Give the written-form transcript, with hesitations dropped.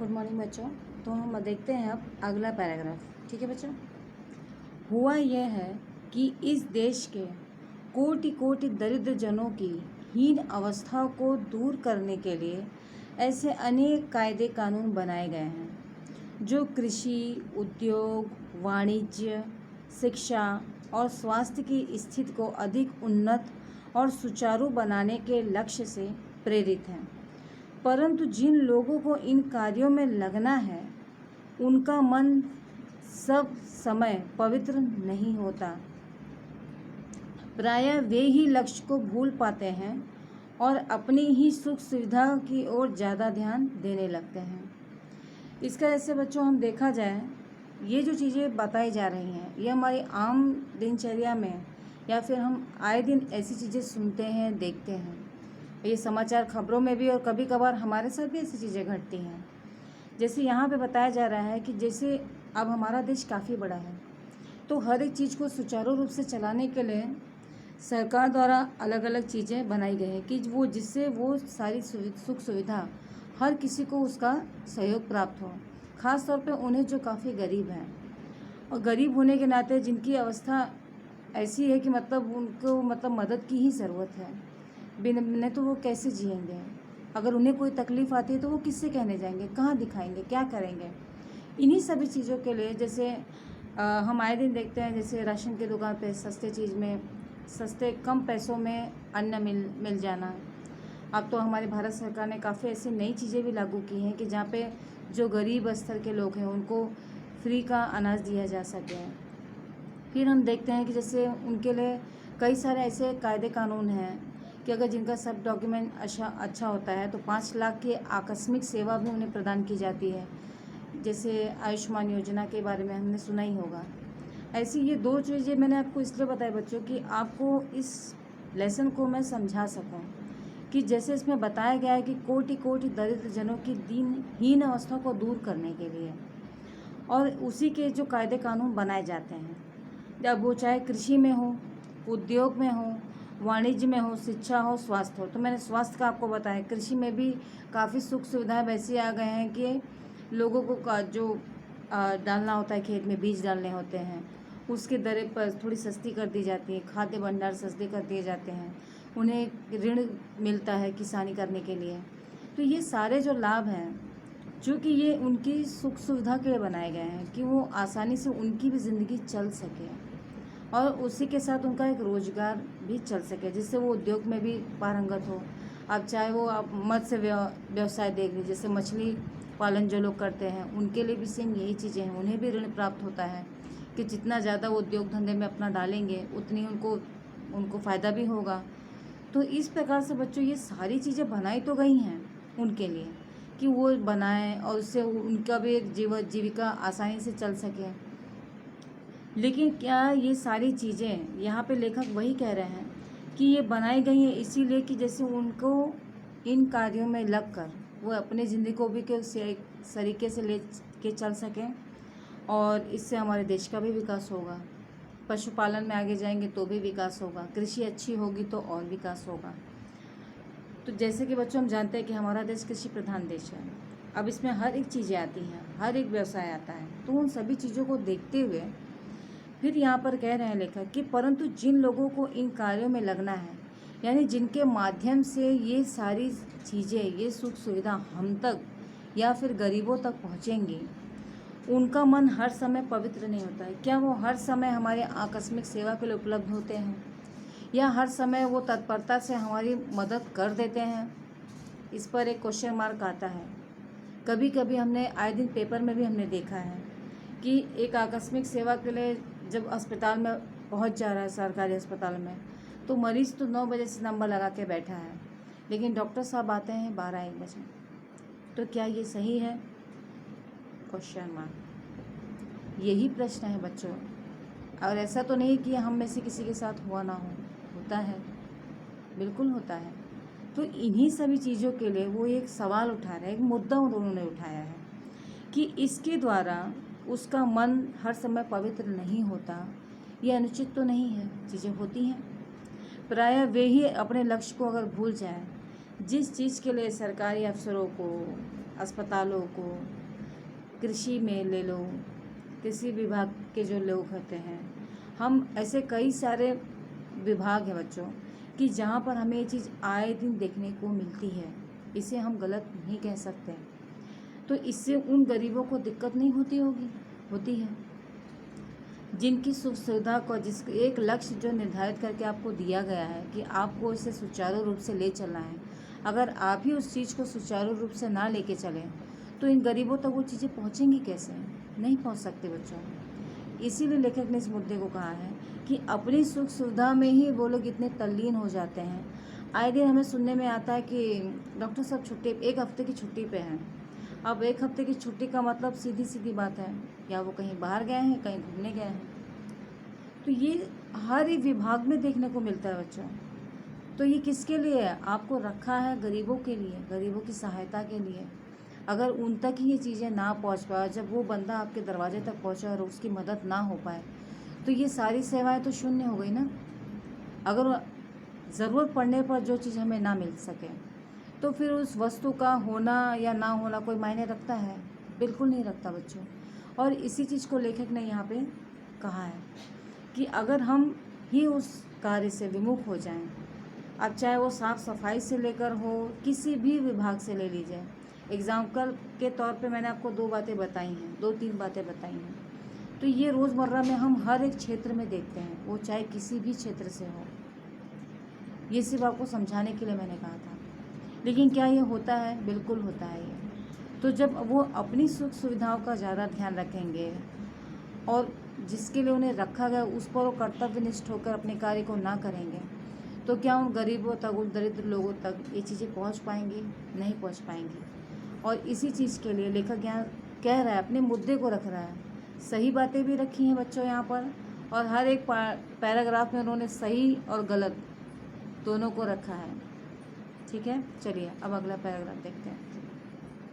Good morning बच्चों। तो हम देखते हैं अब अगला पैराग्राफ। ठीक है बच्चों। हुआ यह है कि इस देश के कोटि कोटि दरिद्र जनों की हीन अवस्था को दूर करने के लिए ऐसे अनेक कायदे कानून बनाए गए हैं जो कृषि, उद्योग, वाणिज्य, शिक्षा और स्वास्थ्य की स्थिति को अधिक उन्नत और सुचारू बनाने के लक्ष्य से प्रेरित हैं। परंतु जिन लोगों को इन कार्यों में लगना है उनका मन सब समय पवित्र नहीं होता। प्रायः वे ही लक्ष्य को भूल पाते हैं और अपनी ही सुख सुविधा की ओर ज़्यादा ध्यान देने लगते हैं। इसका ऐसे बच्चों हम देखा जाए, ये जो चीज़ें बताई जा रही हैं ये हमारी आम दिनचर्या में या फिर हम आए दिन ऐसी चीज़ें सुनते हैं, देखते हैं। ये समाचार खबरों में भी और कभी कभार हमारे साथ भी ऐसी चीज़ें घटती हैं। जैसे यहाँ पे बताया जा रहा है कि जैसे अब हमारा देश काफ़ी बड़ा है, तो हर एक चीज़ को सुचारू रूप से चलाने के लिए सरकार द्वारा अलग अलग चीज़ें बनाई गई हैं कि वो जिससे वो सारी सुख सुविधा हर किसी को उसका सहयोग प्राप्त हो। ख़ास तौर पे उन्हें जो काफ़ी गरीब हैं और गरीब होने के नाते जिनकी अवस्था ऐसी है कि मतलब उनको मतलब मदद की ही ज़रूरत है, बिना तो वो कैसे जिएंगे। अगर उन्हें कोई तकलीफ़ आती है तो वो किससे कहने जाएंगे, कहाँ दिखाएंगे, क्या करेंगे। इन्हीं सभी चीज़ों के लिए जैसे हम आए दिन देखते हैं, जैसे राशन की दुकान पे सस्ते चीज़ में सस्ते कम पैसों में अन्न मिल जाना। अब तो हमारी भारत सरकार ने काफ़ी ऐसी नई चीज़ें भी लागू की हैं कि जहाँ पे जो गरीब स्तर के लोग हैं उनको फ्री का अनाज दिया जा सके। फिर हम देखते हैं कि जैसे उनके लिए कई सारे ऐसे कायदे कानून हैं कि अगर जिनका सब डॉक्यूमेंट अच्छा होता है तो 5 लाख की आकस्मिक सेवा भी उन्हें प्रदान की जाती है। जैसे आयुष्मान योजना के बारे में हमने सुना ही होगा। ऐसी ये 2 चीज़ें मैंने आपको इसलिए बताई बच्चों कि आपको इस लेसन को मैं समझा सकूं कि जैसे इसमें बताया गया है कि कोटि कोटि दरिद्र जनों की दीनहीन अवस्था को दूर करने के लिए और उसी के जो कायदे कानून बनाए जाते हैं, जब वो चाहे कृषि में हो, उद्योग में हो, वाणिज्य में हो, शिक्षा हो, स्वास्थ्य हो। तो मैंने स्वास्थ्य का आपको बताया, कृषि में भी काफ़ी सुख सुविधाएं वैसे आ गए हैं कि लोगों को जो डालना होता है खेत में, बीज डालने होते हैं, उसकी दरें पर थोड़ी सस्ती कर दी जाती हैं, खाद्य भंडार सस्ते कर दिए जाते हैं, उन्हें ऋण मिलता है किसानी करने के लिए। तो ये सारे जो लाभ हैं चूँकि ये उनकी सुख सुविधा के लिए बनाए गए हैं कि वो आसानी से उनकी भी ज़िंदगी चल सके और उसी के साथ उनका एक रोज़गार भी चल सके, जिससे वो उद्योग में भी पारंगत हो। अब चाहे वो आप मत्स्य व्यवसाय देख लीजिए, जैसे मछली पालन जो लोग करते हैं उनके लिए भी सेम यही चीज़ें हैं, उन्हें भी ऋण प्राप्त होता है कि जितना ज़्यादा वो उद्योग धंधे में अपना डालेंगे उतनी उनको फ़ायदा भी होगा। तो इस प्रकार से बच्चों ये सारी चीज़ें बनाई तो गई हैं उनके लिए कि वो बनाएं और उससे उनका भी एक जीविका आसानी से चल सके। लेकिन क्या ये सारी चीज़ें यहाँ पे लेखक वही कह रहे हैं कि ये बनाई गई हैं इसीलिए कि जैसे उनको इन कार्यों में लगकर वो अपनी ज़िंदगी को भी सलीके से ले के चल सकें और इससे हमारे देश का भी विकास होगा। पशुपालन में आगे जाएंगे तो भी विकास होगा, कृषि अच्छी होगी तो और विकास होगा। तो जैसे कि बच्चों हम जानते हैं कि हमारा देश कृषि प्रधान देश है। अब इसमें हर एक चीज़ें आती हैं, हर एक व्यवसाय आता है, तो उन सभी चीज़ों को देखते हुए फिर यहाँ पर कह रहे हैं लेखक कि परंतु जिन लोगों को इन कार्यों में लगना है, यानी जिनके माध्यम से ये सारी चीज़ें, ये सुख सुविधा हम तक या फिर गरीबों तक पहुँचेंगी, उनका मन हर समय पवित्र नहीं होता है। क्या वो हर समय हमारे आकस्मिक सेवा के लिए उपलब्ध होते हैं या हर समय वो तत्परता से हमारी मदद कर देते हैं? इस पर एक क्वेश्चन मार्क आता है। कभी कभी हमने आए दिन पेपर में भी हमने देखा है कि एक आकस्मिक सेवा के लिए जब अस्पताल में पहुंच जा रहा है, सरकारी अस्पताल में, तो मरीज़ तो 9 बजे से नंबर लगा के बैठा है, लेकिन डॉक्टर साहब आते हैं 12-1 बजे। तो क्या ये सही है? Question mark. यही प्रश्न है बच्चों। और ऐसा तो नहीं कि हम में से किसी के साथ हुआ ना हो, होता है, बिल्कुल होता है। तो इन्हीं सभी चीज़ों के लिए वो एक सवाल उठा रहे हैं, एक मुद्दा उन्होंने उठाया है कि इसके द्वारा उसका मन हर समय पवित्र नहीं होता। ये अनुचित तो नहीं है, चीज़ें होती हैं। प्रायः वे ही अपने लक्ष्य को अगर भूल जाएं, जिस चीज़ के लिए सरकारी अफसरों को अस्पतालों को, कृषि में ले लो, कृषि विभाग के जो लोग होते हैं, हम ऐसे कई सारे विभाग हैं बच्चों कि जहाँ पर हमें ये चीज़ आए दिन देखने को मिलती है। इसे हम गलत नहीं कह सकते। तो इससे उन गरीबों को दिक्कत नहीं होती होगी, होती है, जिनकी सुख सुविधा को जिस एक लक्ष्य जो निर्धारित करके आपको दिया गया है कि आपको इसे सुचारू रूप से ले चलना है, अगर आप ही उस चीज़ को सुचारू रूप से ना लेके चलें तो इन गरीबों तक वो चीज़ें पहुँचेंगी कैसे? नहीं पहुँच सकती बच्चों। इसीलिए लेखक ने इस मुद्दे को कहा है कि अपनी सुख सुविधा में ही वो लोग इतने तल्लीन हो जाते हैं। आए दिन हमें सुनने में आता है कि डॉक्टर साहब छुट्टी, 1 हफ्ते की छुट्टी पे हैं। अब 1 हफ्ते की छुट्टी का मतलब सीधी सीधी बात है, या वो कहीं बाहर गए हैं, कहीं घूमने गए हैं। तो ये हर एक विभाग में देखने को मिलता है बच्चों। तो ये किसके लिए है? आपको रखा है गरीबों के लिए, गरीबों की सहायता के लिए। अगर उन तक ही ये चीज़ें ना पहुंच पाए, जब वो बंदा आपके दरवाजे तक पहुंचे और उसकी मदद ना हो पाए, तो ये सारी सेवाएं तो शून्य हो गई ना। अगर ज़रूरत पड़ने पर जो चीज़ हमें ना मिल सके, तो फिर उस वस्तु का होना या ना होना कोई मायने रखता है? बिल्कुल नहीं रखता बच्चों। और इसी चीज़ को लेखक ने यहाँ पे कहा है कि अगर हम ही उस कार्य से विमुख हो जाएं, अब चाहे वो साफ़ सफाई से लेकर हो, किसी भी विभाग से ले लीजिए। एग्जाम्पल के तौर पे मैंने आपको 2 बातें बताई हैं, 2-3 बातें बताई हैं। तो ये रोज़मर्रा में हम हर एक क्षेत्र में देखते हैं, वो चाहे किसी भी क्षेत्र से हो। ये सिर्फ आपको समझाने के लिए मैंने कहा था। लेकिन क्या ये होता है? बिल्कुल होता है ये। तो जब वो अपनी सुख सुविधाओं का ज़्यादा ध्यान रखेंगे और जिसके लिए उन्हें रखा गया उस पर वो कर्तव्यनिष्ठ होकर अपने कार्य को ना करेंगे, तो क्या उन गरीबों तक, उन दरिद्र लोगों तक ये चीज़ें पहुंच पाएंगी? नहीं पहुंच पाएंगी। और इसी चीज़ के लिए लेखक यहाँ कह रहा है, अपने मुद्दे को रख रहा है। सही बातें भी रखी हैं बच्चों यहाँ पर, और हर एक पैराग्राफ में उन्होंने सही और गलत दोनों को रखा है। ठीक है, चलिए अब अगला पैराग्राफ देखते हैं।